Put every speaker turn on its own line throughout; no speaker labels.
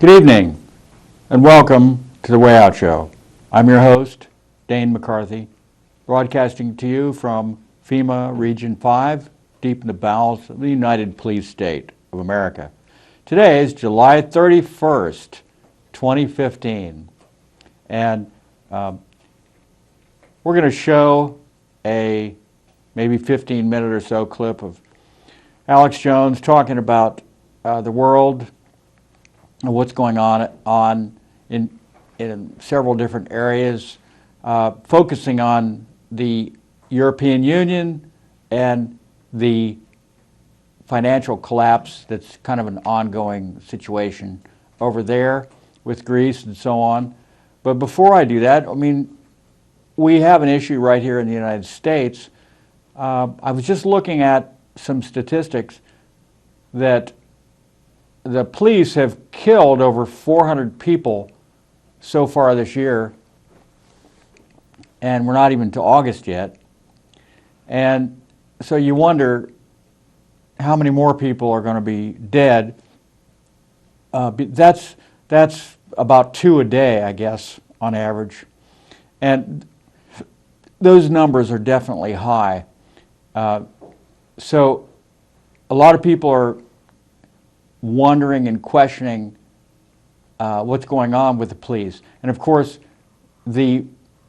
Good evening, and welcome to the Way Out Show. I'm your host, Dane McCarthy, broadcasting to you from FEMA Region 5, deep in the bowels of the United Police State of America. Today is July 31st, 2015, and we're going to show a maybe 15-minute or so clip of Alex Jones talking about the world and what's going on in several different areas, focusing on the European Union and the financial collapse that's kind of an ongoing situation over there with Greece and so on. But before I do that, I mean, we have an issue right here in the United States. I was just looking at some statistics that the police have killed over 400 people so far this year, and we're not even to August yet. And so you wonder how many more people are going to be dead. That's about 2 a day, I guess, on average. And those numbers are definitely high. So a lot of people are wondering and questioning what's going on with the police. And of course, the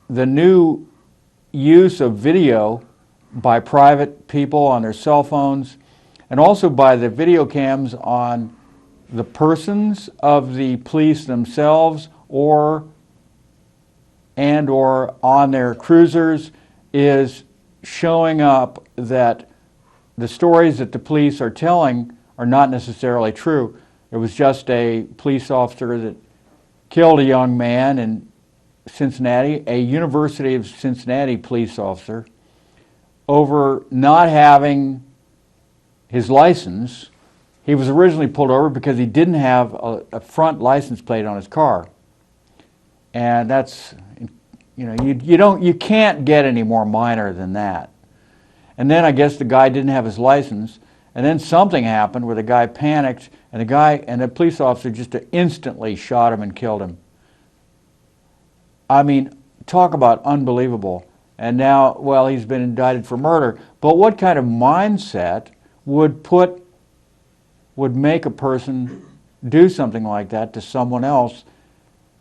new use of video by private people on their cell phones, and also by the video cams on the persons of the police themselves or on their cruisers, is showing up that the stories that the police are telling are not necessarily true. There was just a police officer that killed a young man in Cincinnati, a University of Cincinnati police officer, over not having his license. He was originally pulled over because he didn't have a front license plate on his car. And that's, you know, you can't get any more minor than that. And then I guess the guy didn't have his license, and then something happened where the guy panicked, and the police officer just instantly shot him and killed him. I mean, talk about unbelievable. And now, well, he's been indicted for murder. But what kind of mindset would make a person do something like that to someone else?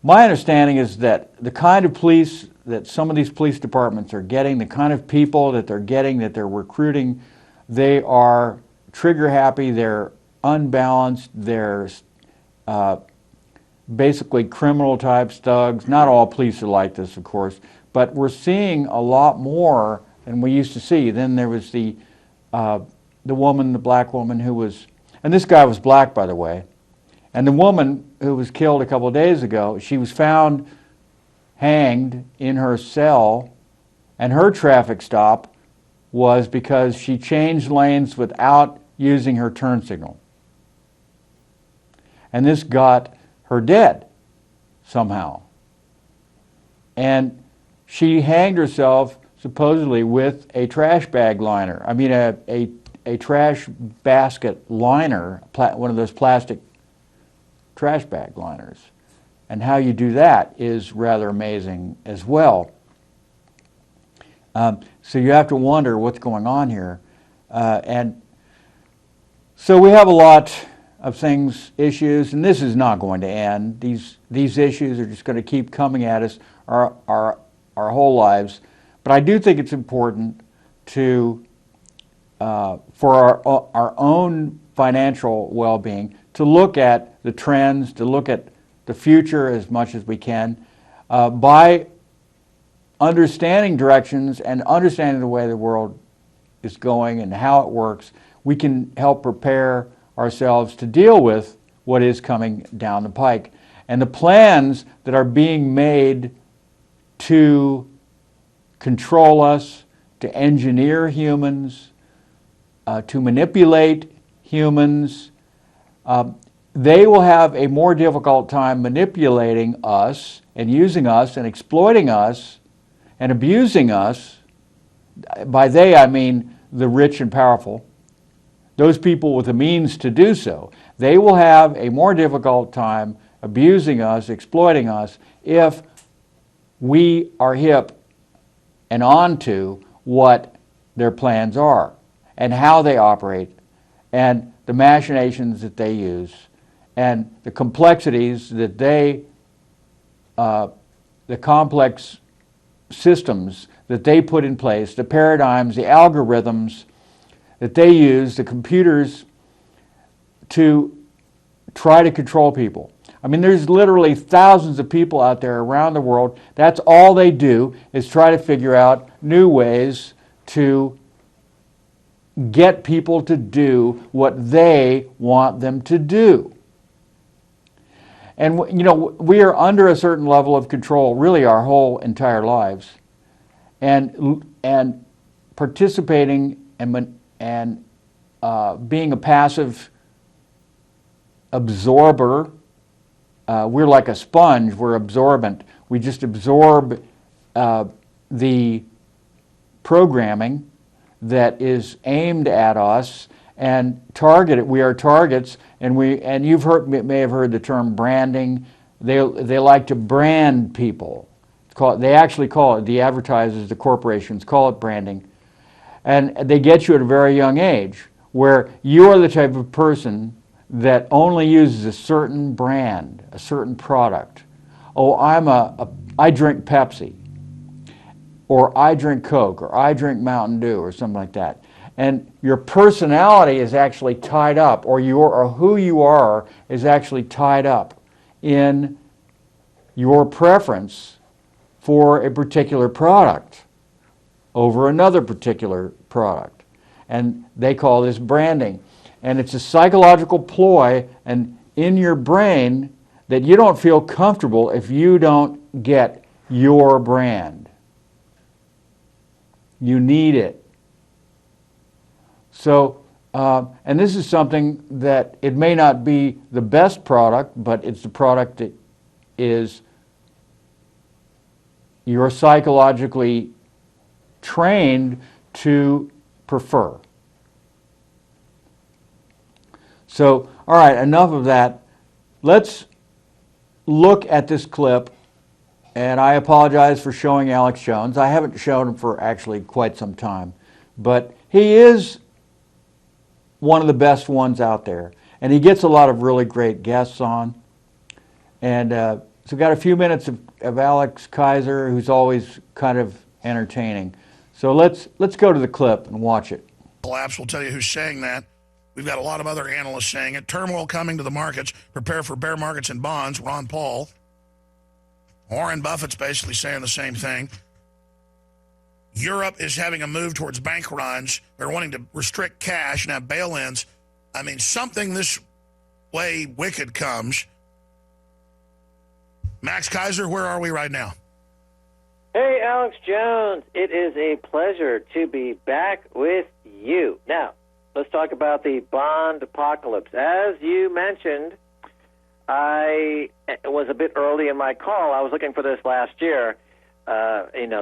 My understanding is that the kind of police that some of these police departments are getting, the kind of people that they're getting, that they're recruiting, they are trigger happy, they're unbalanced, they're basically criminal types, thugs. Not all police are like this, of course, but we're seeing a lot more than we used to see. Then there was the woman, the black woman who was, and this guy was black, by the way, and the woman who was killed a couple of days ago, she was found hanged in her cell, and her traffic stop was because she changed lanes without using her turn signal. And this got her dead somehow. And she hanged herself supposedly with a trash bag liner. I mean a trash basket liner, one of those plastic trash bag liners. And how you do that is rather amazing as well. So you have to wonder what's going on here. And so we have a lot of things, issues, and this is not going to end. These issues are just going to keep coming at us our whole lives. But I do think it's important to, for our own financial well-being, to look at the trends, to look at the future as much as we can, by understanding directions and understanding the way the world is going and how it works. We can help prepare ourselves to deal with what is coming down the pike. And the plans that are being made to control us, to engineer humans, to manipulate humans, they will have a more difficult time manipulating us and using us and exploiting us and abusing us. By they, I mean the rich and powerful, those people with the means to do so. They will have a more difficult time abusing us, exploiting us, if we are hip and onto what their plans are and how they operate and the machinations that they use and the complexities that the complex systems that they put in place, the paradigms, the algorithms that they use, the computers, to try to control people. I mean, there's literally thousands of people out there around the world. That's all they do, is try to figure out new ways to get people to do what they want them to do. And we are under a certain level of control, really our whole entire lives, and participating and being a passive absorber. We're like a sponge. We're absorbent. We just absorb the programming that is aimed at us and targeted. We are targets, and you've may have heard the term branding. They like to brand people. They actually call it, the advertisers, the corporations call it branding, and they get you at a very young age, where you are the type of person that only uses a certain brand, a certain product. Oh, I drink Pepsi, or I drink Coke, or I drink Mountain Dew, or something like that. And your personality is actually tied up, or who you are is actually tied up in your preference for a particular product over another particular product. And they call this branding. And it's a psychological ploy and in your brain that you don't feel comfortable if you don't get your brand. You need it. So, and this is something that it may not be the best product, but it's the product that is you're psychologically trained to prefer. So, all right, enough of that. Let's look at this clip, and I apologize for showing Alex Jones. I haven't shown him for actually quite some time, but he is one of the best ones out there, and he gets a lot of really great guests on. And so we've got a few minutes of Alex Kaiser, who's always kind of entertaining. So let's go to the clip and watch it.
Collapse will tell you who's saying that. We've got a lot of other analysts saying it. Turmoil coming to the markets. Prepare for bear markets and bonds. Ron Paul. Warren Buffett's basically saying the same thing. Europe is having a move towards bank runs. They're wanting to restrict cash and have bail-ins. I mean, something this way wicked comes. Max Keiser, where are we right now?
Hey, Alex Jones. It is a pleasure to be back with you. Now, let's talk about the bond apocalypse. As you mentioned, I was a bit early in my call. I was looking for this last year.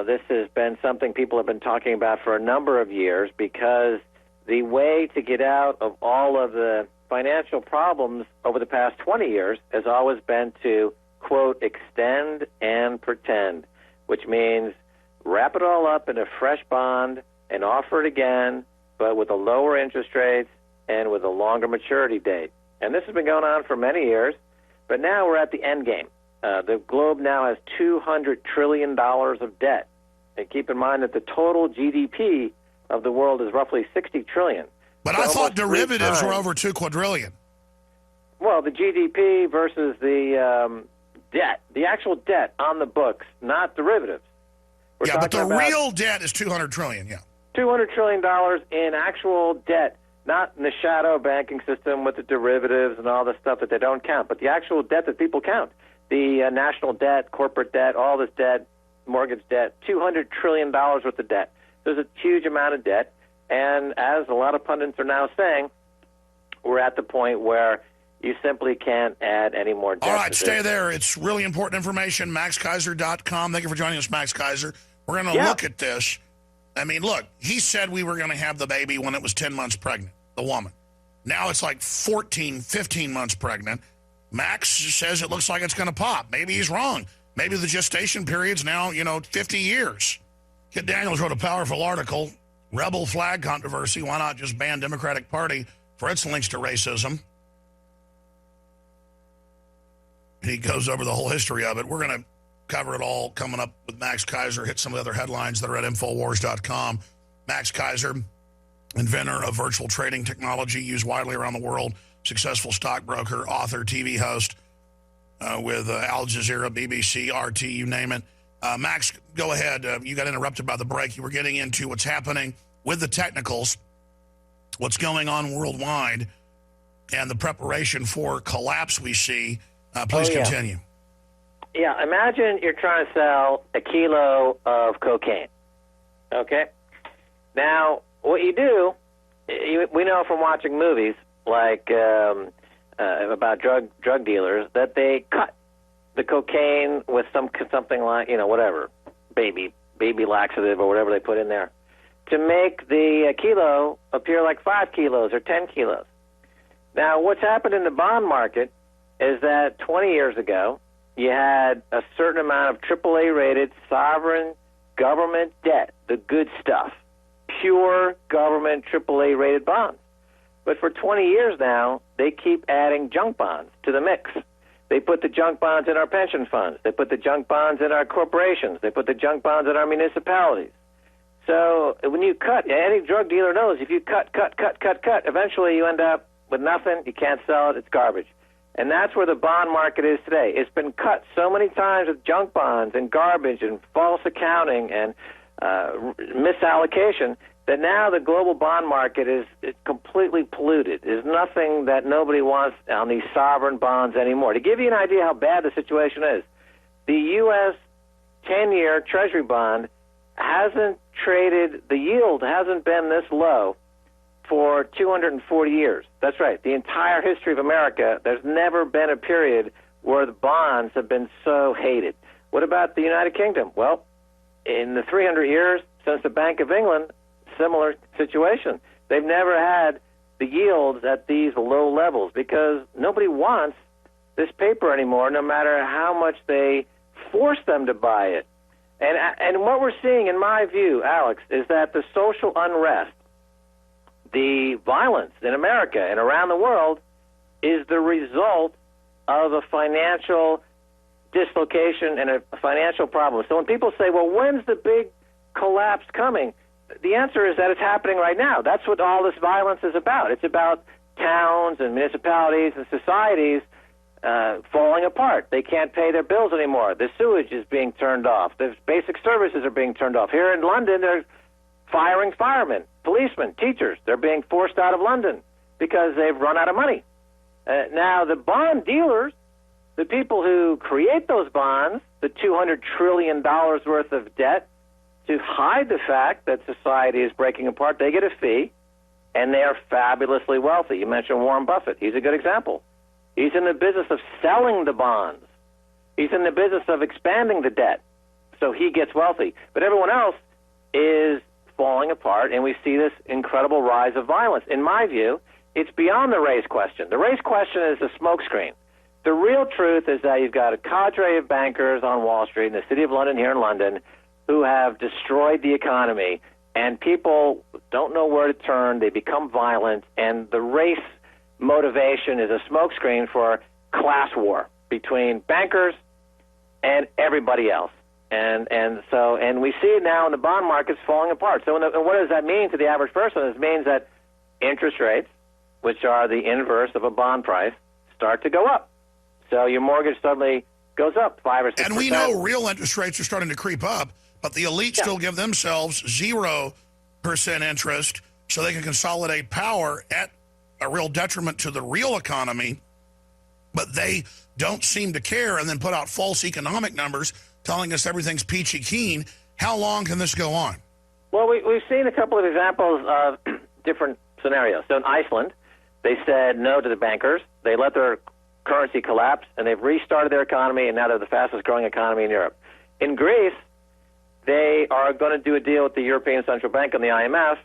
This has been something people have been talking about for a number of years, because the way to get out of all of the financial problems over the past 20 years has always been to, quote, extend and pretend, which means wrap it all up in a fresh bond and offer it again, but with a lower interest rates and with a longer maturity date. And this has been going on for many years, but now we're at the end game. The globe now has $200 trillion of debt. And keep in mind that the total GDP of the world is roughly $60 trillion.
But I thought derivatives were over $2 quadrillion.
Well, the GDP versus the debt, the actual debt on the books, not derivatives.
Yeah, but the real debt is $200 trillion, yeah.
$200 trillion in actual debt, not in the shadow banking system with the derivatives and all the stuff that they don't count, but the actual debt that people count. The national debt, corporate debt, all this debt, mortgage debt, $200 trillion worth of debt. There's a huge amount of debt, and as a lot of pundits are now saying, we're at the point where you simply can't add any more debt.
All right, stay there. It's really important information, maxkeiser.com. Thank you for joining us, Max Keiser. We're going to look at this. I mean, look, he said we were going to have the baby when it was 10 months pregnant, the woman. Now it's like 14, 15 months pregnant. Max says it looks like it's going to pop. Maybe he's wrong. Maybe the gestation period's now, 50 years. Kit Daniels wrote a powerful article, Rebel Flag Controversy. Why not just ban Democratic Party for its links to racism? He goes over the whole history of it. We're going to cover it all coming up with Max Keiser, hit some of the other headlines that are at Infowars.com. Max Keiser, inventor of virtual trading technology used widely around the world, successful stockbroker, author, TV host with Al Jazeera, BBC, RT, you name it. Max, go ahead. You got interrupted by the break. You were getting into what's happening with the technicals, what's going on worldwide, and the preparation for collapse we see. Please continue.
Yeah, imagine you're trying to sell a kilo of cocaine. Okay? Now, what you do, we know from watching movies like about drug dealers that they cut the cocaine with something like, whatever, baby laxative or whatever they put in there to make the kilo appear like 5 kilos or 10 kilos. Now, what's happened in the bond market is that 20 years ago, you had a certain amount of AAA-rated sovereign government debt, the good stuff, pure government AAA-rated bonds. But for 20 years now, they keep adding junk bonds to the mix. They put the junk bonds in our pension funds. They put the junk bonds in our corporations. They put the junk bonds in our municipalities. So when you cut, any drug dealer knows if you cut, eventually you end up with nothing. You can't sell it. It's garbage. And that's where the bond market is today. It's been cut so many times with junk bonds and garbage and false accounting and misallocation that now the global bond market is completely polluted. There's nothing that nobody wants on these sovereign bonds anymore. To give you an idea how bad the situation is, the U.S. 10-year Treasury bond hasn't traded, the yield hasn't been this low for 240 years. That's right. The entire history of America, there's never been a period where the bonds have been so hated. What about the United Kingdom? Well, in the 300 years since the Bank of England, similar situation. They've never had the yields at these low levels because nobody wants this paper anymore, no matter how much they force them to buy it. And what we're seeing, in my view, Alex, is that the social unrest, the violence in America and around the world is the result of a financial dislocation and a financial problem. So when people say, well, when's the big collapse coming? The answer is that it's happening right now. That's what all this violence is about. It's about towns and municipalities and societies falling apart. They can't pay their bills anymore. The sewage is being turned off. The basic services are being turned off. Here in London, they're firing firemen, policemen, teachers. They're being forced out of London because they've run out of money. Now, the bond dealers, the people who create those bonds, the $200 trillion worth of debt, to hide the fact that society is breaking apart, they get a fee, and they are fabulously wealthy. You mentioned Warren Buffett. He's a good example. He's in the business of selling the bonds. He's in the business of expanding the debt, so he gets wealthy. But everyone else is falling apart, and we see this incredible rise of violence. In my view, it's beyond the race question. The race question is a smokescreen. The real truth is that you've got a cadre of bankers on Wall Street in the city of London, here in London, who have destroyed the economy, and people don't know where to turn. They become violent, and the race motivation is a smokescreen for class war between bankers and everybody else. And we see it now in the bond markets falling apart. So what does that mean to the average person? It means that interest rates, which are the inverse of a bond price, start to go up. So your mortgage suddenly goes up 5 or 6%.
And we know real interest rates are starting to creep up, but the elite still give themselves 0% interest so they can consolidate power at a real detriment to the real economy, but they don't seem to care and then put out false economic numbers telling us everything's peachy keen. How long can this go on?
Well, we've seen a couple of examples of different scenarios. So in Iceland, they said no to the bankers. They let their currency collapse, and they've restarted their economy, and now they're the fastest growing economy in Europe. In Greece, they are going to do a deal with the European Central Bank and the IMF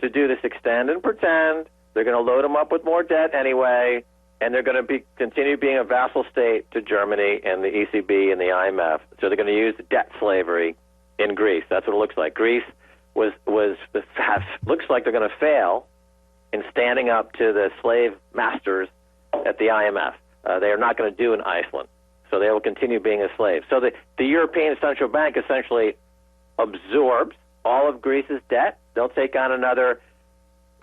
to do this extend and pretend. They're going to load them up with more debt anyway, and they're going to continue being a vassal state to Germany and the ECB and the IMF. So they're going to use debt slavery in Greece. That's what it looks like. Greece looks like they're going to fail in standing up to the slave masters at the IMF. They are not going to do in Iceland. So they will continue being a slave. So the European Central Bank essentially absorbs all of Greece's debt. They'll take on another,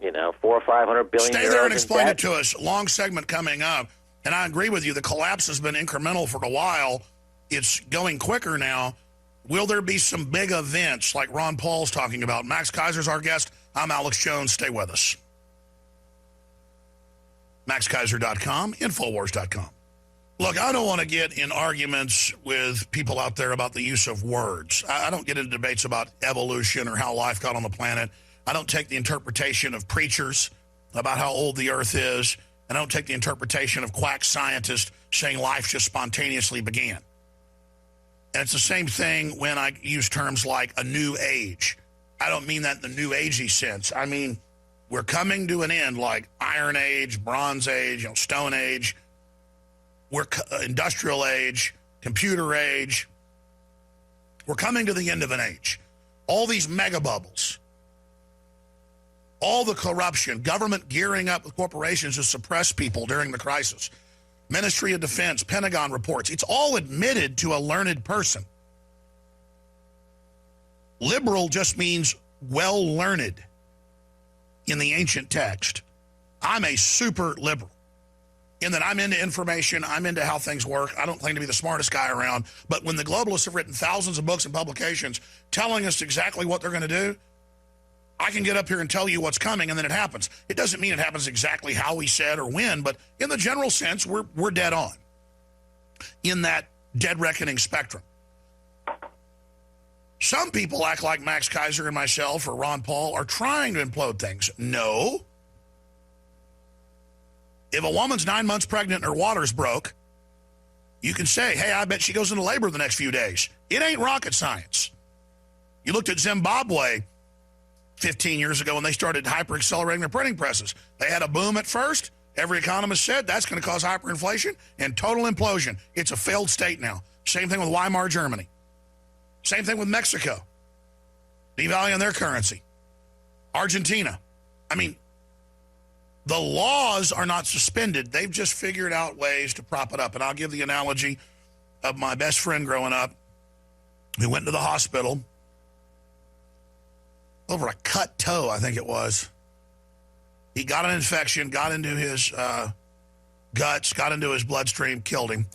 400 or 500 billion.
Stay there and explain it to us. Long segment coming up. And I agree with you. The collapse has been incremental for a while. It's going quicker now. Will there be some big events like Ron Paul's talking about? Max Keiser's our guest. I'm Alex Jones. Stay with us. MaxKeiser.com, Infowars.com. Look, I don't want to get in arguments with people out there about the use of words. I don't get into debates about evolution or how life got on the planet. I don't take the interpretation of preachers about how old the earth is. I don't take the interpretation of quack scientists saying life just spontaneously began. And it's the same thing when I use terms like a new age. I don't mean that in the new agey sense. I mean, we're coming to an end like Iron Age, Bronze Age, Stone Age. We're industrial age, computer age. We're coming to the end of an age. All these mega bubbles, all the corruption, government gearing up with corporations to suppress people during the crisis, Ministry of Defense, Pentagon reports, it's all admitted to a learned person. Liberal just means well-learned in the ancient text. I'm a super liberal in that I'm into information, I'm into how things work. I don't claim to be the smartest guy around, but when the globalists have written thousands of books and publications telling us exactly what they're going to do, I can get up here and tell you what's coming, and then it happens. It doesn't mean it happens exactly how we said or when, but in the general sense, we're dead on in that dead reckoning spectrum. Some people act like Max Keiser and myself or Ron Paul are trying to implode things. No. If a woman's 9 months pregnant and her water's broke, you can say, hey, I bet she goes into labor the next few days. It ain't rocket science. You looked at Zimbabwe 15 years ago when they started hyper-accelerating their printing presses. They had a boom at first. Every economist said that's going to cause hyperinflation and total implosion. It's a failed state now. Same thing with Weimar Germany. Same thing with Mexico. Devaluing their currency. Argentina. I mean, the laws are not suspended. They've just figured out ways to prop it up. And I'll give the analogy of my best friend growing up who went to the hospital over a cut toe, I think it was. He got an infection, got into his guts, got into his bloodstream, killed him.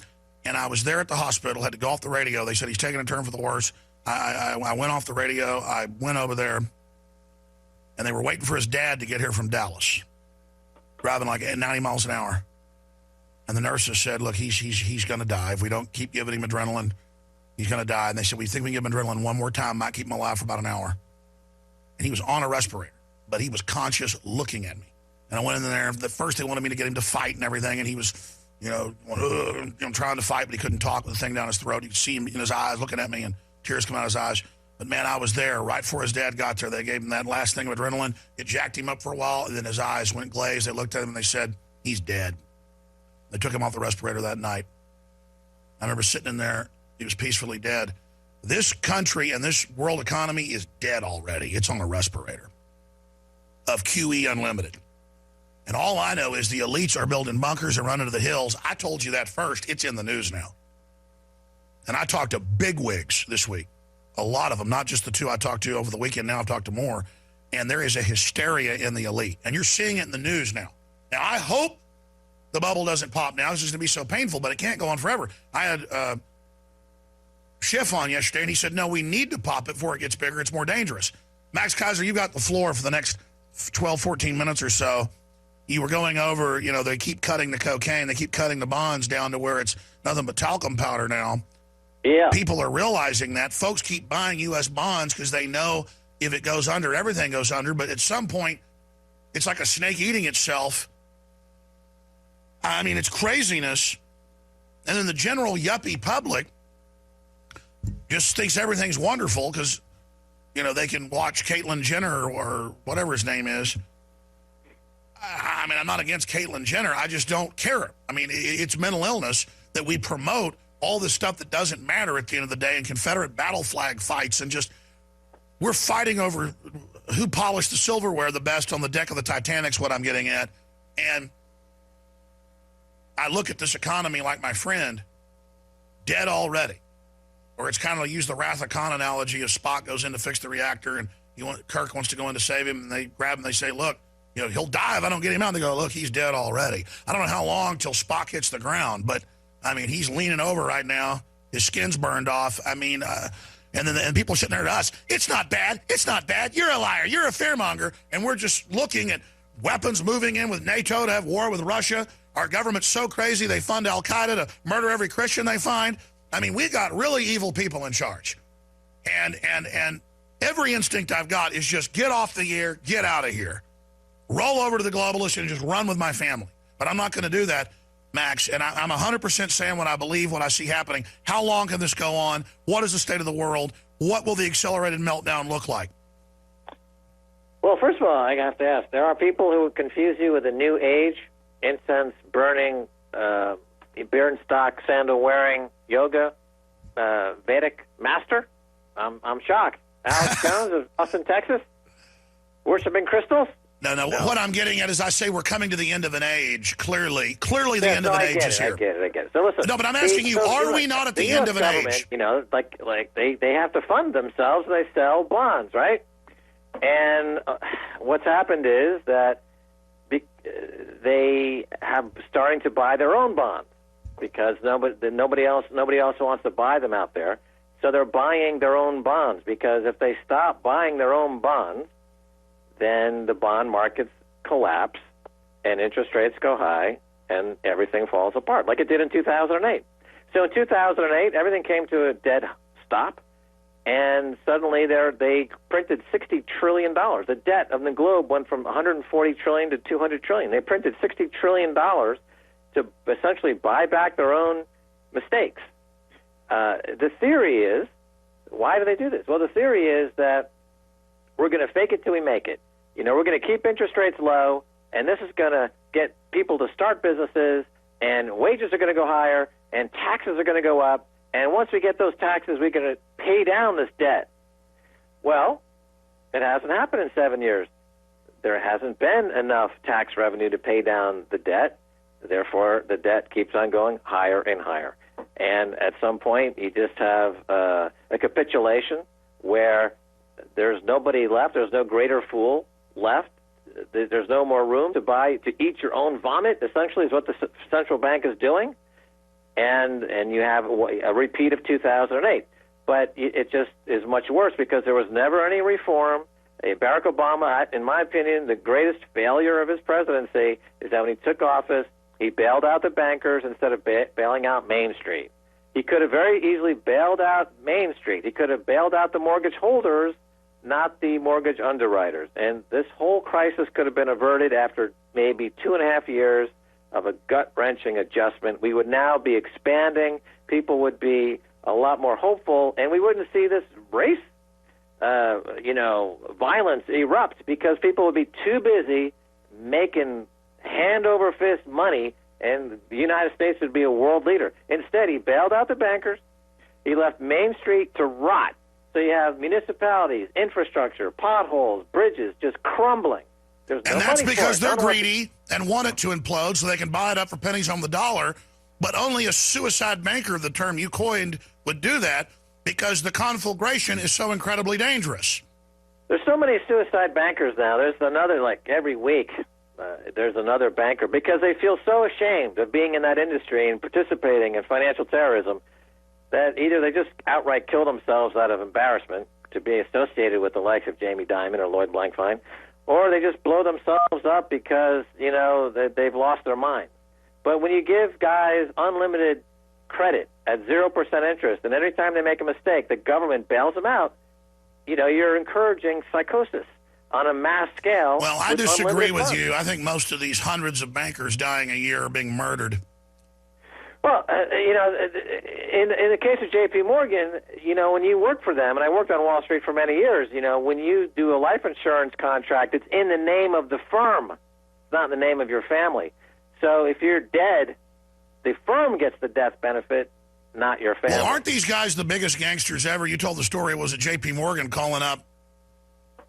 And I was there at the hospital, had to go off the radio. They said he's taking a turn for the worse. I went off the radio. I went over there, and they were waiting for his dad to get here from Dallas, driving like 90 miles an hour. And the nurses said, look, he's going to die. If we don't keep giving him adrenaline, he's going to die. And they said, we think we can give him adrenaline one more time, might keep him alive for about an hour. And he was on a respirator, but he was conscious looking at me. And I went in there. At first, they wanted me to get him to fight and everything, and he was, trying to fight, but he couldn't talk with the thing down his throat. You could see him in his eyes looking at me, and tears come out of his eyes. But, man, I was there right before his dad got there. They gave him that last thing of adrenaline. It jacked him up for a while, and then his eyes went glazed. They looked at him, and they said, he's dead. They took him off the respirator that night. I remember sitting in there. He was peacefully dead. This country and this world economy is dead already. It's on a respirator of QE Unlimited. And all I know is the elites are building bunkers and running to the hills. I told you that first. It's in the news now. And I talked to bigwigs this week. A lot of them, not just the two I talked to over the weekend. Now I've talked to more. And there is a hysteria in the elite. And you're seeing it in the news now. Now, I hope the bubble doesn't pop now. It's just going to be so painful, but it can't go on forever. I had Schiff on yesterday, and he said, no, we need to pop it before it gets bigger. It's more dangerous. Max Keiser, you got the floor for the next 12, 14 minutes or so. You were going over, they keep cutting the cocaine. They keep cutting the bonds down to where it's nothing but talcum powder now.
Yeah.
People are realizing that. Folks keep buying U.S. bonds because they know if it goes under, everything goes under. But at some point, it's like a snake eating itself. I mean, it's craziness. And then the general yuppie public just thinks everything's wonderful because, they can watch Caitlyn Jenner or whatever his name is. I I mean, I'm not against Caitlyn Jenner. I just don't care. I mean, it's mental illness that we promote all this stuff that doesn't matter at the end of the day, and Confederate battle flag fights, and just we're fighting over who polished the silverware the best on the deck of the Titanic's what I'm getting at. And I look at this economy like my friend, dead already. Or it's kind of use the Wrath of Khan analogy of Spock goes in to fix the reactor and Kirk wants to go in to save him, and they grab him and they say, look, he'll die if I don't get him out. And they go, look, he's dead already. I don't know how long till Spock hits the ground, but I mean, he's leaning over right now. His skin's burned off. I mean, and people are sitting there to us. It's not bad. It's not bad. You're a liar. You're a fearmonger. And we're just looking at weapons moving in with NATO to have war with Russia. Our government's so crazy they fund Al-Qaeda to murder every Christian they find. I mean, we got really evil people in charge. And every instinct I've got is just get off the air, get out of here. Roll over to the globalists and just run with my family. But I'm not going to do that, Max. And I'm 100% saying what I believe, what I see happening. How long can this go on? What is the state of the world? What will the accelerated meltdown look like?
Well, first of all, I have to ask, there are people who would confuse you with a new age, incense-burning, Birkenstock sandal-wearing, yoga, Vedic master? I'm shocked. Alex Jones of Austin, Texas, worshiping crystals?
No. What I'm getting at is I say we're coming to the end of an age, clearly. Clearly the end of an age is here.
I get it. So listen.
No, but I'm asking you, are we not at the end of an age?
Like they have to fund themselves and they sell bonds, right? And what's happened is that they have starting to buy their own bonds because nobody else wants to buy them out there. So they're buying their own bonds because if they stop buying their own bonds, then the bond markets collapse and interest rates go high and everything falls apart like it did in 2008. So in 2008, everything came to a dead stop, and suddenly they printed $60 trillion. The debt of the globe went from $140 trillion to $200 trillion. They printed $60 trillion to essentially buy back their own mistakes. The theory is, why do they do this? Well, the theory is that we're going to fake it till we make it. We're going to keep interest rates low, and this is going to get people to start businesses, and wages are going to go higher, and taxes are going to go up, and once we get those taxes, we're going to pay down this debt. Well, it hasn't happened in 7 years. There hasn't been enough tax revenue to pay down the debt. Therefore, the debt keeps on going higher and higher. And at some point, you just have a capitulation where there's nobody left. There's no greater fool left. There's no more room to eat your own vomit, essentially, is what the central bank is doing. And you have a repeat of 2008. But it just is much worse because there was never any reform. Barack Obama, in my opinion, the greatest failure of his presidency is that when he took office, he bailed out the bankers instead of bailing out Main Street. He could have very easily bailed out Main Street. He could have bailed out the mortgage holders, not the mortgage underwriters. And this whole crisis could have been averted after maybe 2.5 years of a gut-wrenching adjustment. We would now be expanding. People would be a lot more hopeful, and we wouldn't see this race, violence erupt because people would be too busy making hand-over-fist money, and the United States would be a world leader. Instead, he bailed out the bankers. He left Main Street to rot. So you have municipalities, infrastructure, potholes, bridges just crumbling. There's no
and that's
money
because
for it.
they're greedy and want it to implode so they can buy it up for pennies on the dollar. But only a suicide banker, the term you coined, would do that because the conflagration is so incredibly dangerous.
There's so many suicide bankers now. There's another, every week, there's another banker because they feel so ashamed of being in that industry and participating in financial terrorism that either they just outright kill themselves out of embarrassment to be associated with the likes of Jamie Dimon or Lloyd Blankfein, or they just blow themselves up because, they've lost their mind. But when you give guys unlimited credit at 0% interest, and every time they make a mistake, the government bails them out, you're encouraging psychosis on a mass scale.
Well, I disagree with you. I think most of these hundreds of bankers dying a year are being murdered.
Well, in the case of J.P. Morgan, when you work for them, and I worked on Wall Street for many years, when you do a life insurance contract, it's in the name of the firm. not in the name of your family. So if you're dead, the firm gets the death benefit, not your family.
Well, aren't these guys the biggest gangsters ever? You told the story. Was it J.P. Morgan calling up,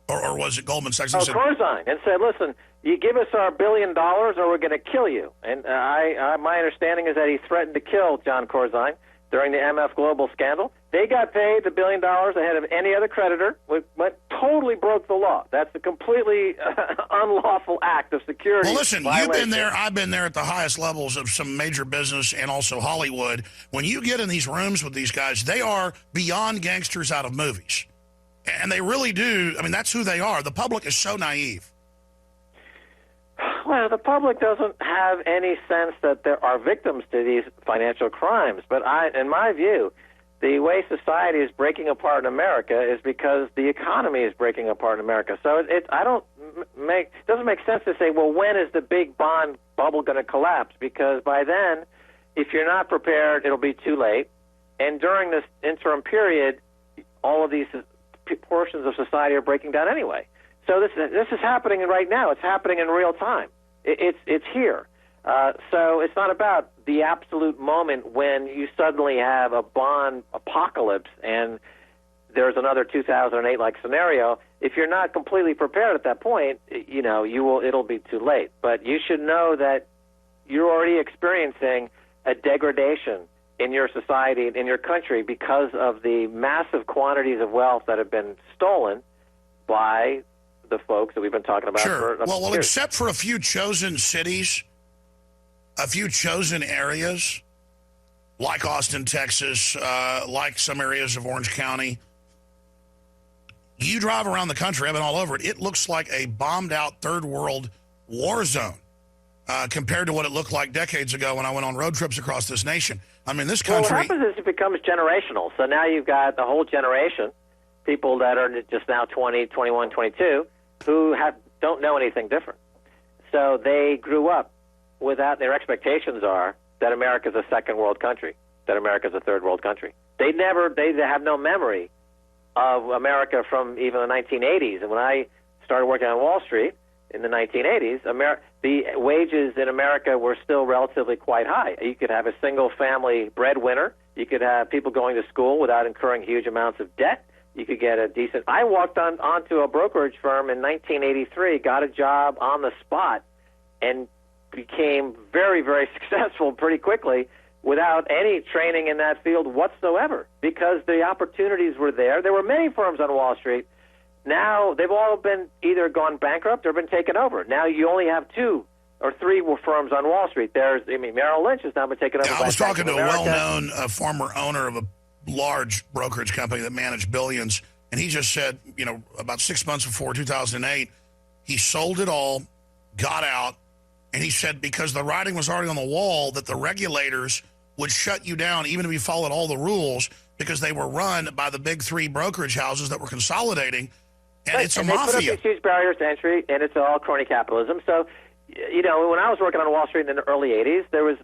or was it Goldman Sachs?
Oh, Corzine, and said, listen, you give us our $1 billion or we're going to kill you. And my understanding is that he threatened to kill John Corzine during the MF Global scandal. They got paid the $1 billion ahead of any other creditor, but totally broke the law. That's a completely unlawful act of security.
Well, listen,
violation.
you've been there. I've been there at the highest levels of some major business and also Hollywood. When you get in these rooms with these guys, they are beyond gangsters out of movies. And they really do. I mean, that's who they are. The public is so naive.
Well, the public doesn't have any sense that there are victims to these financial crimes. But in my view, the way society is breaking apart in America is because the economy is breaking apart in America. So it doesn't make sense to say, well, when is the big bond bubble going to collapse? Because by then, if you're not prepared, it'll be too late. And during this interim period, all of these portions of society are breaking down anyway. So this is happening right now. It's happening in real time. It's here. So it's not about the absolute moment when you suddenly have a bond apocalypse and there's another 2008-like scenario. If you're not completely prepared at that point, it'll be too late. But you should know that you're already experiencing a degradation in your society, in your country, because of the massive quantities of wealth that have been stolen by the folks that we've been talking about.
Sure.
For
Well,
years.
except for a few chosen cities, a few chosen areas, like Austin, Texas, like some areas of Orange County, you drive around the country, I've been all over it, it looks like a bombed-out third world war zone compared to what it looked like decades ago when I went on road trips across this nation. I mean, this country...
Well, what happens is it becomes generational. So now you've got the whole generation, people that are just now 20, 21, 22, who don't know anything different. So they grew up without, their expectations are that America's a second world country, that America's a third world country. They have no memory of America from even the 1980s. And when I started working on Wall Street in the 1980s, the wages in America were still relatively quite high. You could have a single family breadwinner. You could have people going to school without incurring huge amounts of debt. You could get a decent... I walked onto a brokerage firm in 1983, got a job on the spot, and became very, very successful pretty quickly without any training in that field whatsoever, because the opportunities were there. There were many firms on Wall Street. Now they've all been either gone bankrupt or been taken over. Now you only have 2 or 3 firms on Wall Street. Merrill Lynch has now been taken over.
I was talking to a well-known former owner of a large brokerage company that managed billions, and he just said, about 6 months before 2008, he sold it all, got out, and he said because the writing was already on the wall that the regulators would shut you down even if you followed all the rules because they were run by the big 3 brokerage houses that were consolidating, and
right.
it's a
and
mafia.
They put up these huge barriers to entry, and it's all crony capitalism. So, when I was working on Wall Street in the early 80s, there was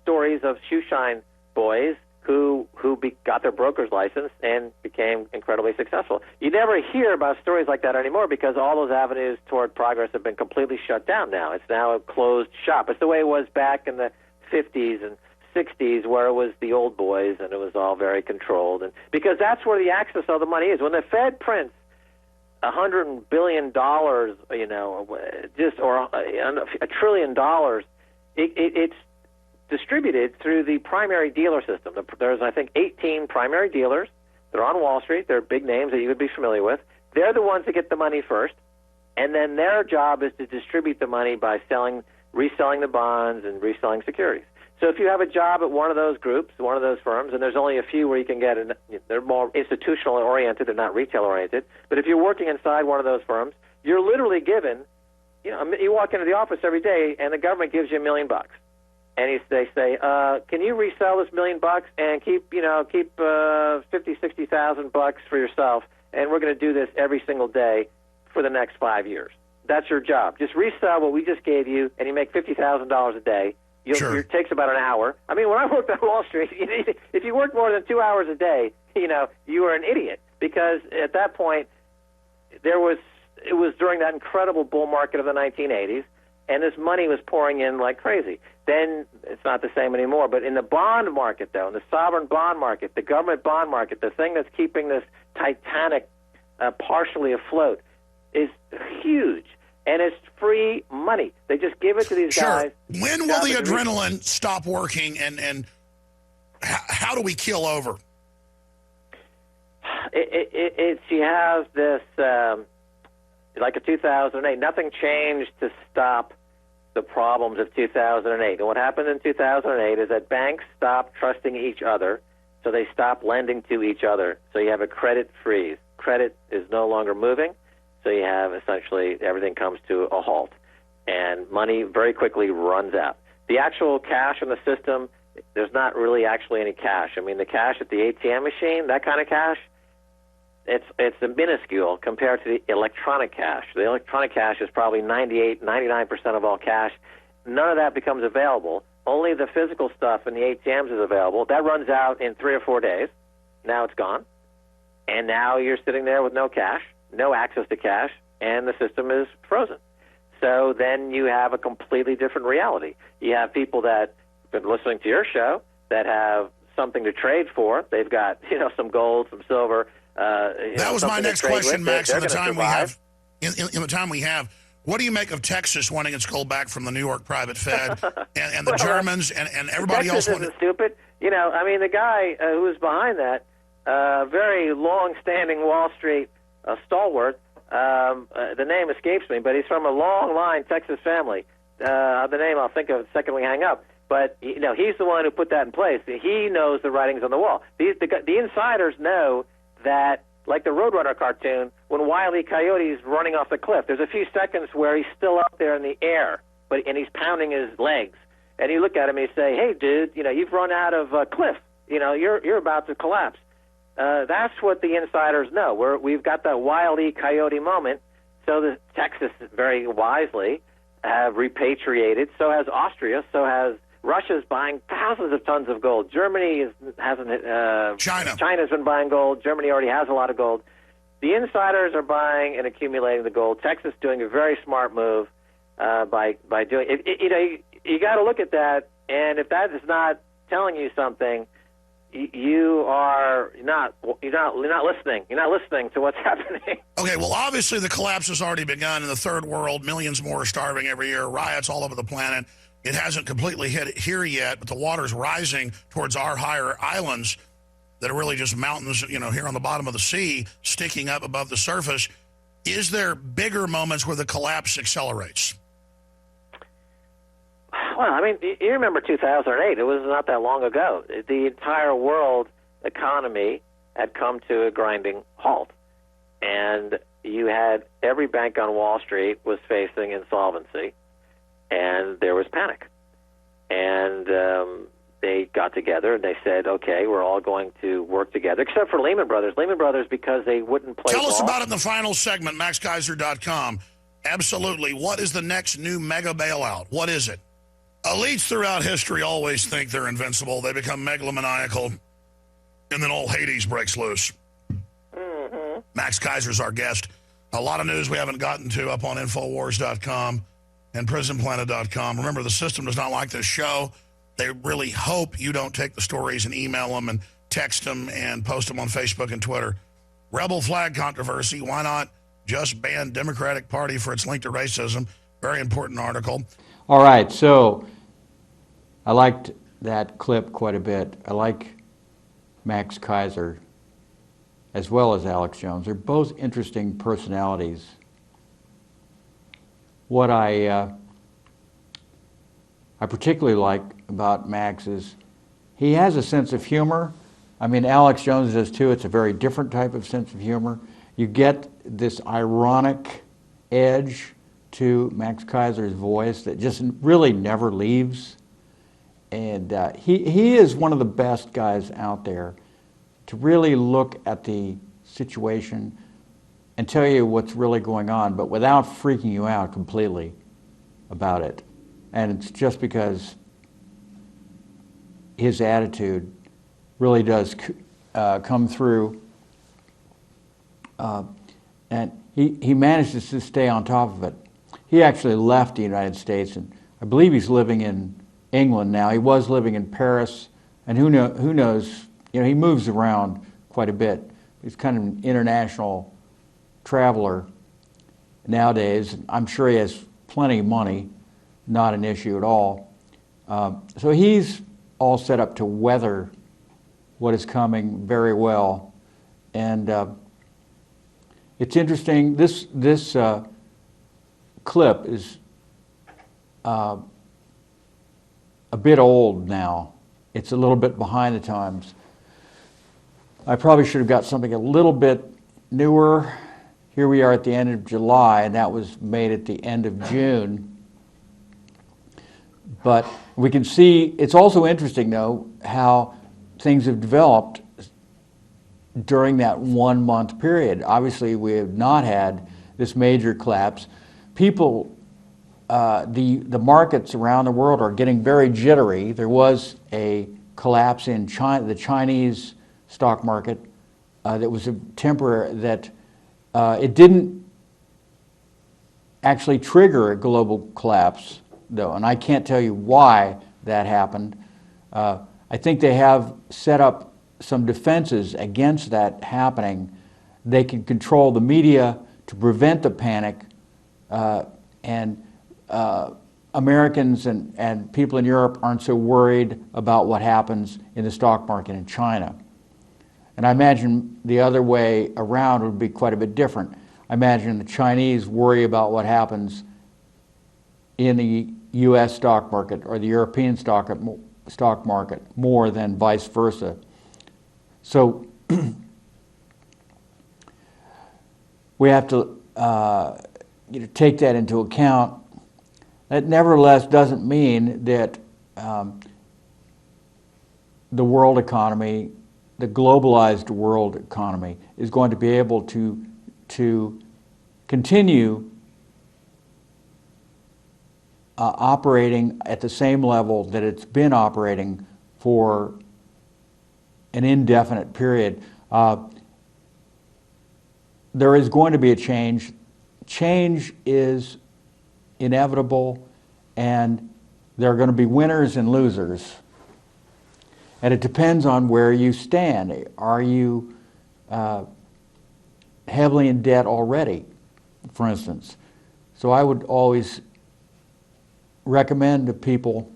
stories of shoeshine boys who got their broker's license and became incredibly successful. You never hear about stories like that anymore because all those avenues toward progress have been completely shut down now. It's now a closed shop. It's the way it was back in the 50s and 60s where it was the old boys and it was all very controlled. And because that's where the access of the money is. When the Fed prints $100 billion, or $1 trillion, it's distributed through the primary dealer system. There's, I think, 18 primary dealers. They're on Wall Street. They're big names that you would be familiar with. They're the ones that get the money first, and then their job is to distribute the money by reselling the bonds and reselling securities. So if you have a job at one of those groups, one of those firms, and there's only a few where you can get they're more institutional oriented, they're not retail oriented, but if you're working inside one of those firms, you're literally given, you walk into the office every day and the government gives you $1 million. And they say, can you resell this $1 million and keep $50,000-$60,000 for yourself? And we're going to do this every single day for the next 5 years. That's your job. Just resell what we just gave you, and you make $50,000 a day.
Sure.
It takes about an hour. I mean, when I worked on Wall Street, if you worked more than 2 hours a day, you were an idiot because at that point it was during that incredible bull market of the 1980s. and this money was pouring in like crazy. Then it's not the same anymore. But in the bond market, though, in the sovereign bond market, the government bond market, the thing that's keeping this Titanic partially afloat is huge. And it's free money. They just give it to these guys.
When will the adrenaline stop working, and how do we kill over?
You have this, like a 2008, nothing changed to stop the problems of 2008. And what happened in 2008 is that banks stopped trusting each other, so they stopped lending to each other. So you have a credit freeze. Credit is no longer moving, so you have essentially everything comes to a halt. And money very quickly runs out. The actual cash in the system, there's not really actually any cash. I mean, the cash at the ATM machine, that kind of cash, it's minuscule compared to the electronic cash. The electronic cash is probably 99% of all cash. None of that becomes available. Only the physical stuff in the ATMs is available. That runs out in 3 or 4 days. Now it's gone. And now you're sitting there with no cash, no access to cash, and the system is frozen. So then you have a completely different reality. You have people that have been listening to your show that have something to trade for. They've got, some gold, some silver.
That was my next question, Max. In the time we have, what do you make of Texas wanting its gold back from the New York private Fed, and the Germans and everybody
Texas
else?
Isn't stupid. The guy who was behind that, very long-standing Wall Street stalwart. The name escapes me, but he's from a long-line Texas family. The name I'll think of the second we hang up. But he's the one who put that in place. He knows the writings on the wall. The insiders know that, like the Roadrunner cartoon, when Wile E. Coyote's running off the cliff, there's a few seconds where he's still up there in the air, and he's pounding his legs. And you look at him and you say, "Hey, dude, you've run out of cliff. You're about to collapse." That's what the insiders know. We've got that Wile E. Coyote moment. So the Texas, very wisely, have repatriated. So has Austria. So has Russia's buying thousands of tons of gold. Germany hasn't. China's been buying gold. Germany already has a lot of gold. The insiders are buying and accumulating the gold. Texas doing a very smart move by doing it. You got to look at that, and if that is not telling you something, you're not listening. You're not listening to what's happening.
Okay, well, obviously the collapse has already begun in the third world. Millions more are starving every year. Riots all over the planet. It hasn't completely hit here yet, but the water's rising towards our higher islands that are really just mountains, here on the bottom of the sea, sticking up above the surface. Is there bigger moments where the collapse accelerates?
Well, you remember 2008. It was not that long ago. The entire world economy had come to a grinding halt. And you had every bank on Wall Street was facing insolvency, and there was panic. And they got together and they said, okay, we're all going to work together, except for Lehman Brothers. Lehman Brothers, because they wouldn't play
Tell
ball.
us about it in the final segment, MaxKeiser.com. Absolutely. What is the next new mega bailout? What is it? Elites throughout history always think they're invincible. They become megalomaniacal, and then old Hades breaks loose. Mm-hmm. Max Keiser's our guest. A lot of news we haven't gotten to up on Infowars.com and PrisonPlanet.com. Remember, the system does not like this show. They really hope you don't take the stories and email them and text them and post them on Facebook and Twitter. Rebel flag controversy. Why not just ban Democratic Party for its link to racism? Very important article.
All right, so I liked that clip quite a bit. I like Max Keiser as well as Alex Jones. They're both interesting personalities. What I particularly like about Max is he has a sense of humor. Alex Jones does too. It's a very different type of sense of humor. You get this ironic edge to Max Keiser's voice that just really never leaves. And he is one of the best guys out there to really look at the situation and tell you what's really going on, but without freaking you out completely about it. And it's just because his attitude really does come through. And he manages to stay on top of it. he actually left the United States, and I believe he's living in England now. He was living in Paris, and who knows, he moves around quite a bit. He's kind of an international traveler nowadays. I'm sure he has plenty of money, not an issue at all. So he's all set up to weather what is coming very well. And it's interesting, this clip is a bit old now. It's a little bit behind the times. I probably should have got something a little bit newer. Here we are at the end of July, and that was made at the end of June. But we can see, it's also interesting though, how things have developed during that 1 month period. Obviously, we have not had this major collapse. People, the markets around the world are getting very jittery. There was a collapse in China, the Chinese stock market, that was a temporary, that it didn't actually trigger a global collapse, though, and I can't tell you why that happened. I think they have set up some defenses against that happening. They can control the media to prevent the panic, and Americans and people in Europe aren't so worried about what happens in the stock market in China. And I imagine the other way around would be quite a bit different. I imagine the Chinese worry about what happens in the U.S. stock market or the European stock market more than vice versa. So we have to take that into account. That nevertheless doesn't mean that the world economy, the globalized world economy, is going to be able to continue operating at the same level that it's been operating for an indefinite period. There is going to be a change. Change is inevitable, and there are going to be winners and losers. And it depends on where you stand. Are you heavily in debt already, for instance? So I would always recommend to people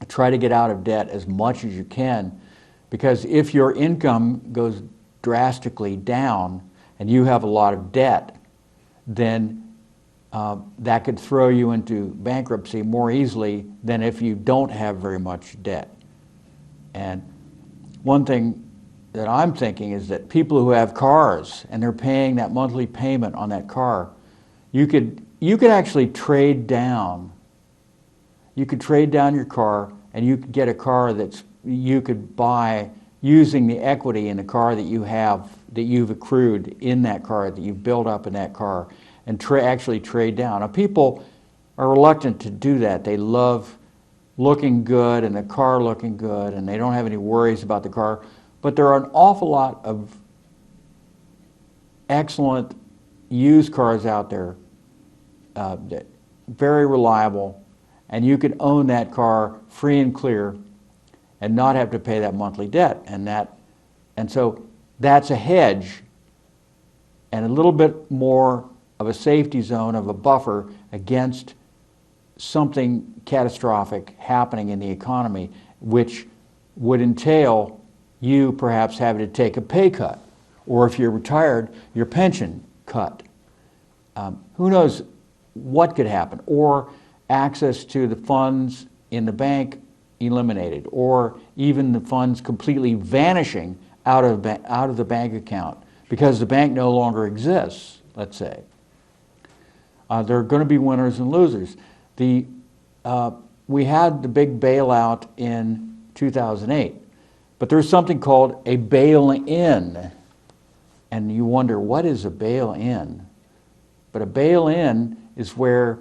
try to get out of debt as much as you can, because if your income goes drastically down and you have a lot of debt, then that could throw you into bankruptcy more easily than if you don't have very much debt. And one thing that I'm thinking is that people who have cars and they're paying that monthly payment on that car, you could actually trade down. You could trade down your car, and you could get a car you could buy using the equity in the car that you have, that you've accrued in that car, that you've built up in that car, and actually trade down. Now, people are reluctant to do that. They love looking good and the car looking good, and they don't have any worries about the car. But there are an awful lot of excellent used cars out there, that very reliable, and you could own that car free and clear and not have to pay that monthly debt. And so that's a hedge and a little bit more of a safety zone, of a buffer against something catastrophic happening in the economy, which would entail you perhaps having to take a pay cut, or if you're retired, your pension cut. Who knows what could happen, or access to the funds in the bank eliminated, or even the funds completely vanishing out of the bank account because the bank no longer exists, let's say. There are going to be winners and losers. We had the big bailout in 2008, but there's something called a bail-in, and you wonder, what is a bail-in? But a bail-in is where,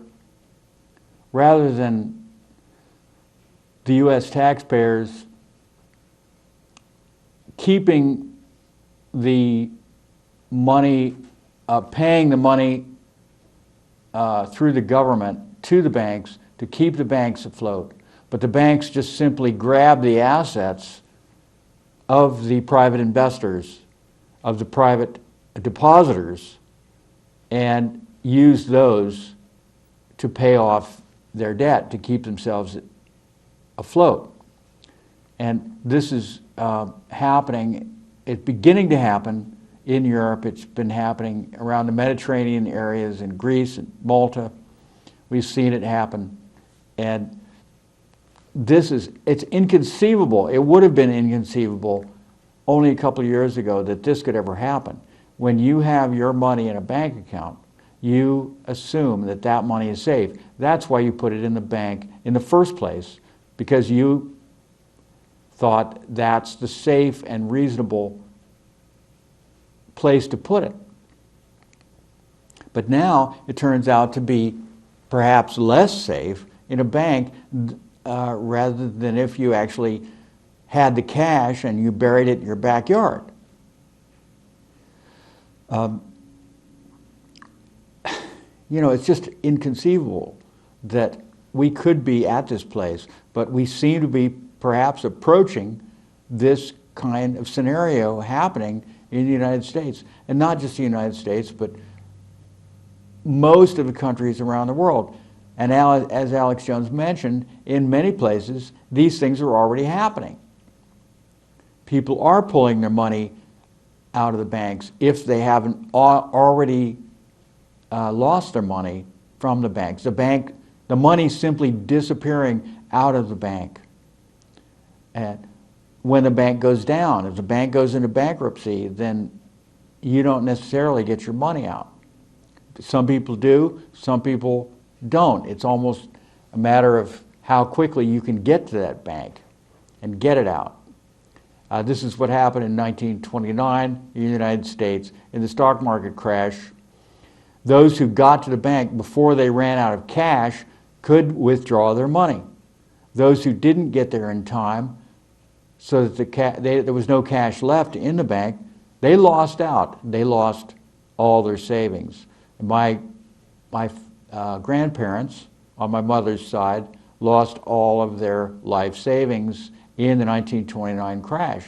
rather than the U.S. taxpayers keeping the money, paying the money through the government to the banks to keep the banks afloat. But the banks just simply grab the assets of the private investors, of the private depositors, and use those to pay off their debt to keep themselves afloat. And this is happening, it's beginning to happen in Europe. It's been happening around the Mediterranean areas in Greece and Malta. We've seen it happen. And it's inconceivable. It would have been inconceivable only a couple of years ago that this could ever happen. When you have your money in a bank account, you assume that that money is safe. That's why you put it in the bank in the first place, because you thought that's the safe and reasonable place to put it. But now it turns out to be perhaps less safe in a bank rather than if you actually had the cash and you buried it in your backyard. It's just inconceivable that we could be at this place, but we seem to be perhaps approaching this kind of scenario happening in the United States. And not just the United States, but most of the countries around the world. And as Alex Jones mentioned, in many places, these things are already happening. People are pulling their money out of the banks if they haven't already lost their money from the banks. The money simply disappearing out of the bank. And when the bank goes down, if the bank goes into bankruptcy, then you don't necessarily get your money out. Some people do, some people don't. It's almost a matter of how quickly you can get to that bank and get it out. This is what happened in 1929 in the United States in the stock market crash. Those who got to the bank before they ran out of cash could withdraw their money. Those who didn't get there in time, so that there was no cash left in the bank, they lost out. They lost all their savings. And my grandparents on my mother's side lost all of their life savings in the 1929 crash,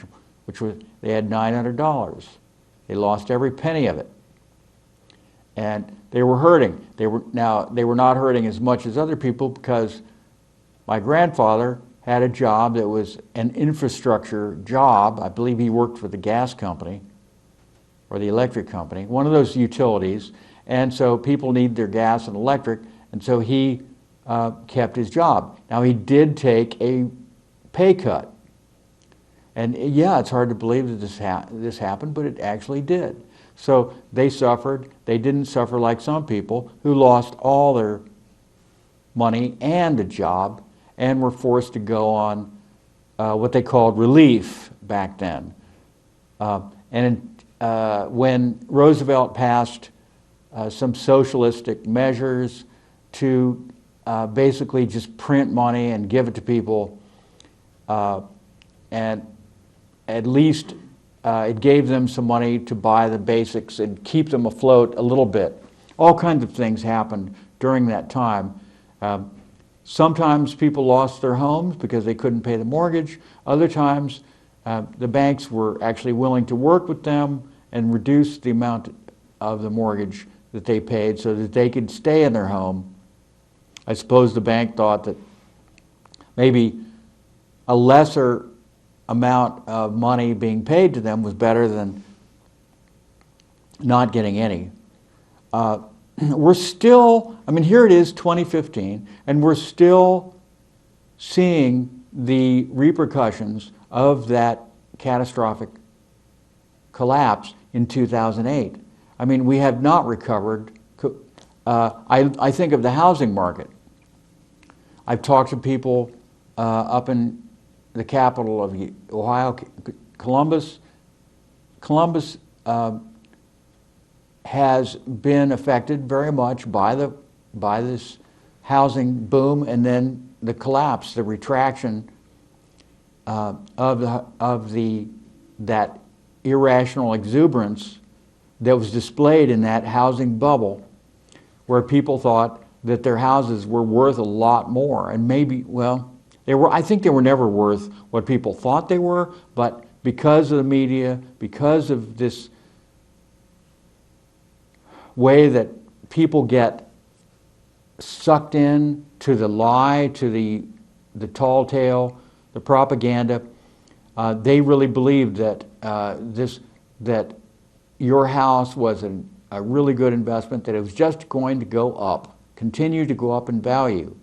they had $900. They lost every penny of it. And they were hurting. They were not hurting as much as other people because my grandfather had a job that was an infrastructure job. I believe he worked for the gas company or the electric company, one of those utilities. And so people need their gas and electric, and so he kept his job. Now he did take a pay cut. And yeah, it's hard to believe that this happened, but it actually did. So they suffered. They didn't suffer like some people who lost all their money and a job and were forced to go on what they called relief back then. When Roosevelt passed some socialistic measures to basically just print money and give it to people, and at least it gave them some money to buy the basics and keep them afloat a little bit. All kinds of things happened during that time. Sometimes people lost their homes because they couldn't pay the mortgage. Other times the banks were actually willing to work with them and reduce the amount of the mortgage that they paid so that they could stay in their home. I suppose the bank thought that maybe a lesser amount of money being paid to them was better than not getting any. We're still, here it is, 2015, and we're still seeing the repercussions of that catastrophic collapse in 2008. We have not recovered. I think of the housing market. I've talked to people up in the capital of Ohio, Columbus. Columbus has been affected very much by this housing boom and then the collapse, the retraction of that irrational exuberance that was displayed in that housing bubble, where people thought that their houses were worth a lot more, and maybe, well, I think they were never worth what people thought they were, but because of the media, because of this way that people get sucked in to the lie, to the tall tale, the propaganda, they really believed that that your house was a really good investment, that it was just going to go up, continue to go up in value.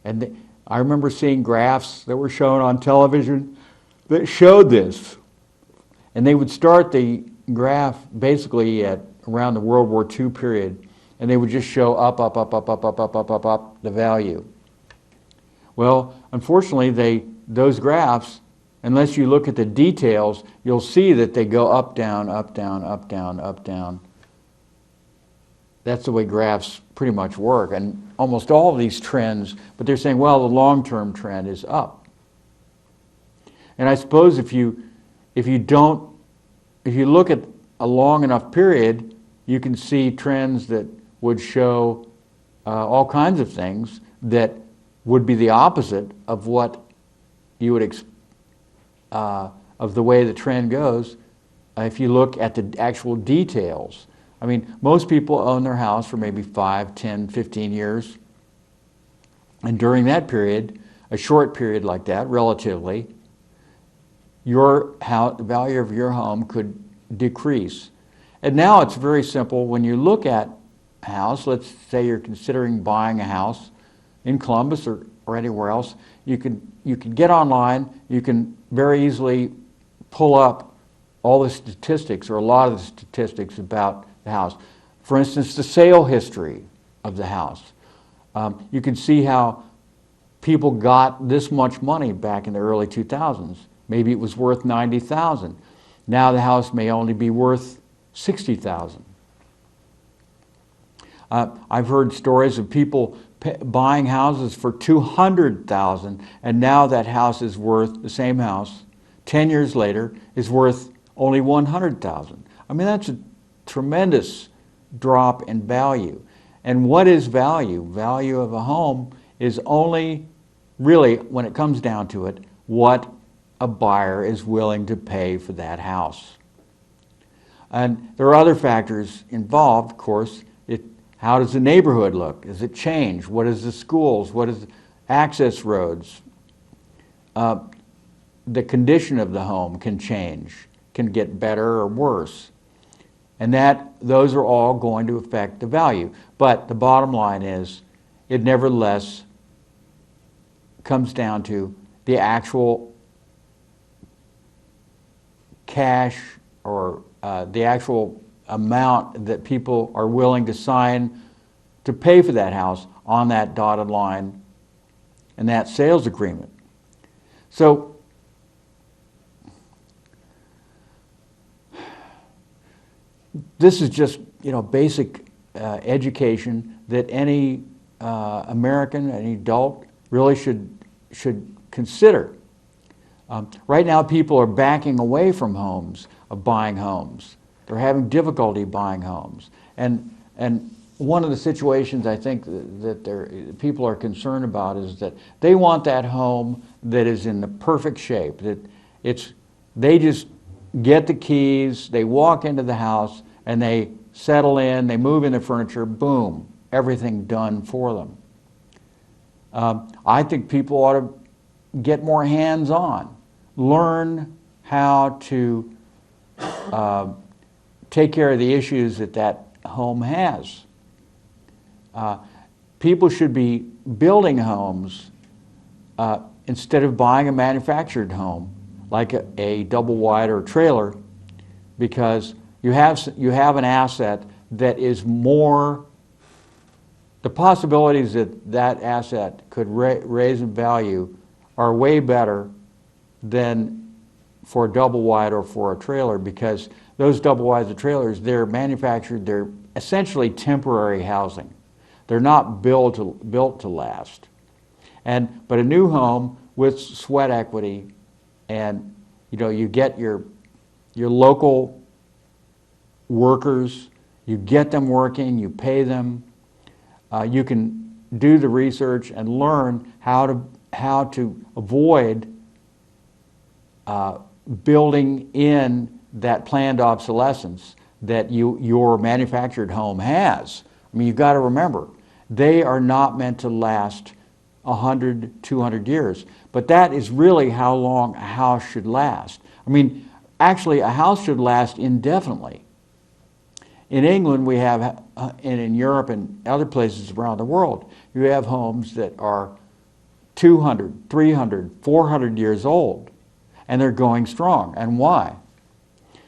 And I remember seeing graphs that were shown on television that showed this. And they would start the graph basically at around the World War II period, and they would just show up the value. Well, unfortunately, those graphs, unless you look at the details, you'll see that they go up, down, up, down, up, down, up, down. That's the way graphs pretty much work, and almost all of these trends, but they're saying, well, the long-term trend is up. And I suppose if you look at a long enough period, you can see trends that would show all kinds of things that would be the opposite of what you would of the way the trend goes if you look at the actual details. I mean, most people own their house for maybe 5, 10, 15 years. And during that period, a short period like that, relatively, the value of your home could decrease. And now it's very simple. When you look at a house, let's say you're considering buying a house in Columbus or anywhere else, you can get online, you can very easily pull up all the statistics, or a lot of the statistics about the house. For instance, the sale history of the house. You can see how people got this much money back in the early 2000s. Maybe it was worth $90,000. Now the house may only be worth $60,000. I've heard stories of people buying houses for $200,000, and now that house is worth, the same house, 10 years later, is worth only $100,000. I mean, that's a tremendous drop in value. And what is value? Value of a home is only, really, when it comes down to it, what a buyer is willing to pay for that house. And there are other factors involved, of course. How does the neighborhood look? Does it change? What is the schools? What is access roads? The condition of the home can change, can get better or worse. And those are all going to affect the value. But the bottom line is, it nevertheless comes down to the actual cash, or the actual amount that people are willing to sign to pay for that house on that dotted line and that sales agreement. So this is just, basic education that any American, any adult, really should consider. Right now, people are backing away from buying homes. They're having difficulty buying homes. And one of the situations I think that people are concerned about is that they want that home that is in the perfect shape, that they just get the keys, they walk into the house, and they settle in, they move in the furniture, boom, everything done for them. I think people ought to get more hands-on, learn how to take care of the issues that home has. People should be building homes instead of buying a manufactured home, like a double wide or a trailer, because you have an asset that is more, the possibilities that asset could raise in value are way better than for a double wide or for a trailer, because those double wides or trailers, they're manufactured, they're essentially temporary housing. They're not built to last. But a new home with sweat equity, and you get your local workers, You get them working, you pay them, you can do the research and learn how to avoid building in that planned obsolescence that your manufactured home has. I mean, you've got to remember, they are not meant to last 100, 200 years. But that is really how long a house should last. I mean, actually, a house should last indefinitely. In England, we have, and in Europe and other places around the world, you have homes that are 200, 300, 400 years old, and they're going strong. And why?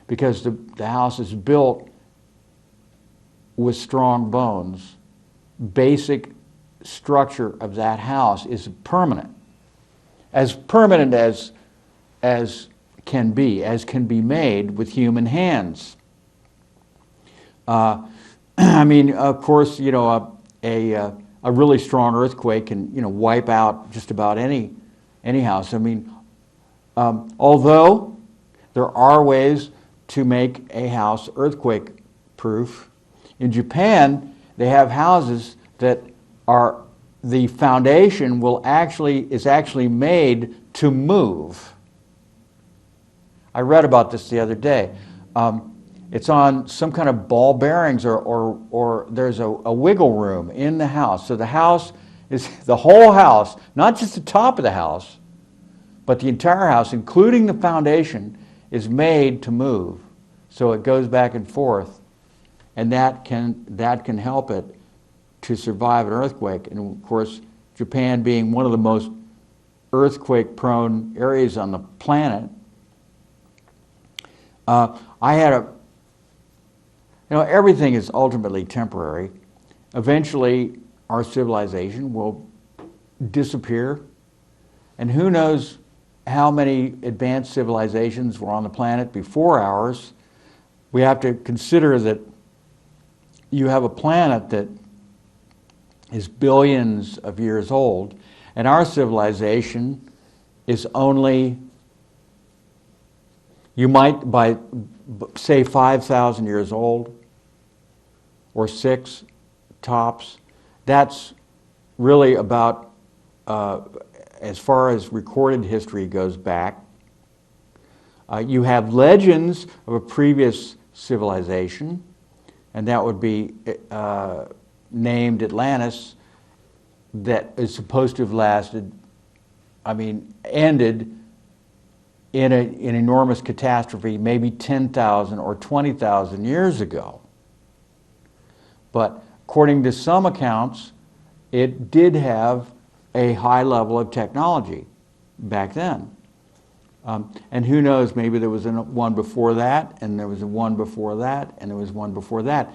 Because the house is built with strong bones. Basic structure of that house is permanent as can be made with human hands. I mean, of course, you know, a really strong earthquake can, you know, wipe out just about any house. I mean, although there are ways to make a house earthquake proof, in Japan they have houses that are, the foundation is actually made to move. I read about this the other day. It's on some kind of ball bearings, or there's a wiggle room in the house. So the house is, the whole house, not just the top of the house, but the entire house, including the foundation, is made to move. So it goes back and forth, and that can help it to survive an earthquake. And of course, Japan being one of the most earthquake-prone areas on the planet, everything is ultimately temporary. Eventually, our civilization will disappear, and who knows how many advanced civilizations were on the planet before ours. We have to consider that you have a planet that is billions of years old, and our civilization is only, you might say 5,000 years old, or 6 tops. That's really about, as far as recorded history goes back. You have legends of a previous civilization, and that would be named Atlantis, that is supposed to have ended in an enormous catastrophe, maybe 10,000 or 20,000 years ago. But according to some accounts, it did have a high level of technology back then. And who knows, maybe there was one before that, and there was one before that, and there was one before that.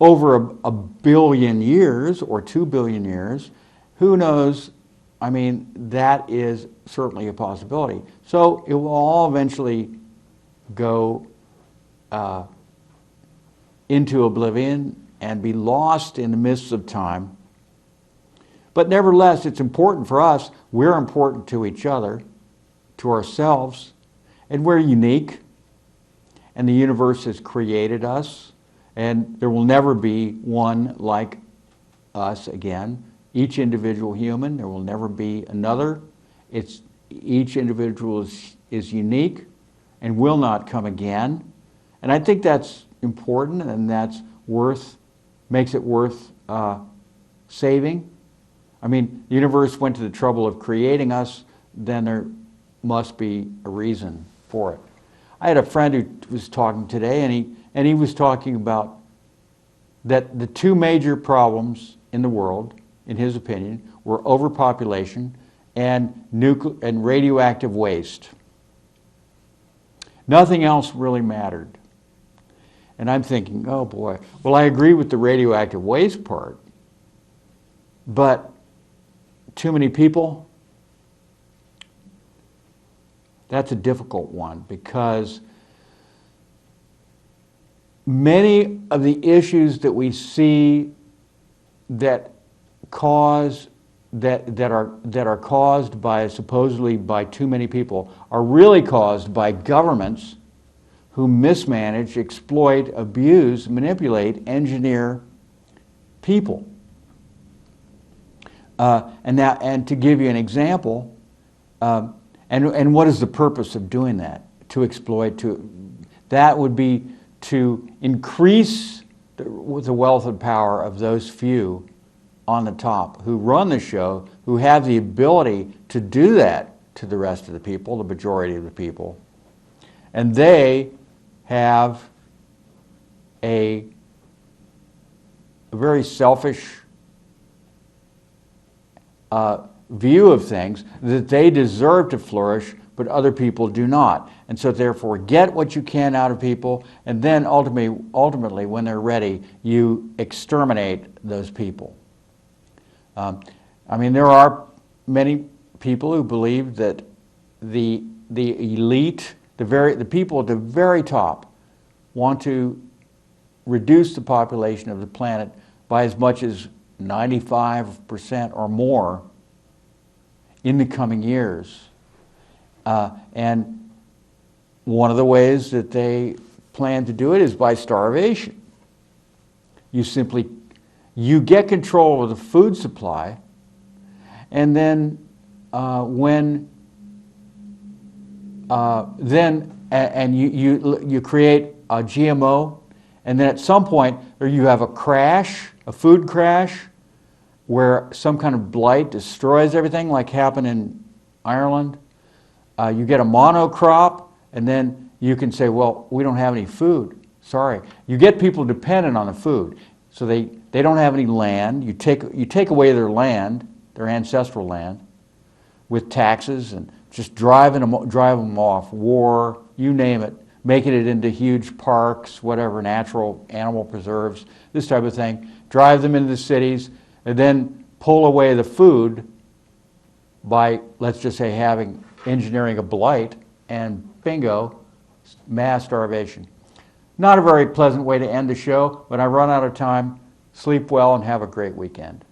Over a billion years, or 2 billion years, who knows? I mean, that is certainly a possibility. So it will all eventually go into oblivion and be lost in the mists of time. But nevertheless, it's important for us. We're important to each other, to ourselves, and we're unique. And the universe has created us, and there will never be one like us again. Each individual human, there will never be another. Each individual is unique and will not come again. And I think that's important, and that's makes it worth saving. I mean, the universe went to the trouble of creating us, then there must be a reason for it. I had a friend who was talking today, and he was talking about that the two major problems in the world, in his opinion, were overpopulation and radioactive waste. Nothing else really mattered. And I'm thinking, oh boy, well, I agree with the radioactive waste part, but too many people, that's a difficult one, because many of the issues that we see that are caused by, supposedly by too many people, are really caused by governments who mismanage, exploit, abuse, manipulate, engineer people. And to give you an example, and what is the purpose of doing that? To exploit, that would be to increase the wealth and power of those few on the top who run the show, who have the ability to do that to the rest of the people, the majority of the people. And they have a very selfish view of things, that they deserve to flourish, but other people do not. And so therefore get what you can out of people, and then ultimately when they're ready, you exterminate those people. I mean, there are many people who believe that the elite, the people at the very top, want to reduce the population of the planet by as much as 95% or more in the coming years. And one of the ways that they plan to do it is by starvation. You get control of the food supply, and then you create a GMO, and then at some point you have a food crash, where some kind of blight destroys everything, like happened in Ireland. You get a monocrop, and then you can say, well, we don't have any food. Sorry. You get people dependent on the food. So they don't have any land. You take away their land, their ancestral land, with taxes, and just drive them off, war, you name it, making it into huge parks, whatever, natural animal preserves, this type of thing. Drive them into the cities, and then pull away the food by, let's just say, engineering a blight, and bingo, mass starvation. Not a very pleasant way to end the show, but I run out of time. Sleep well and have a great weekend.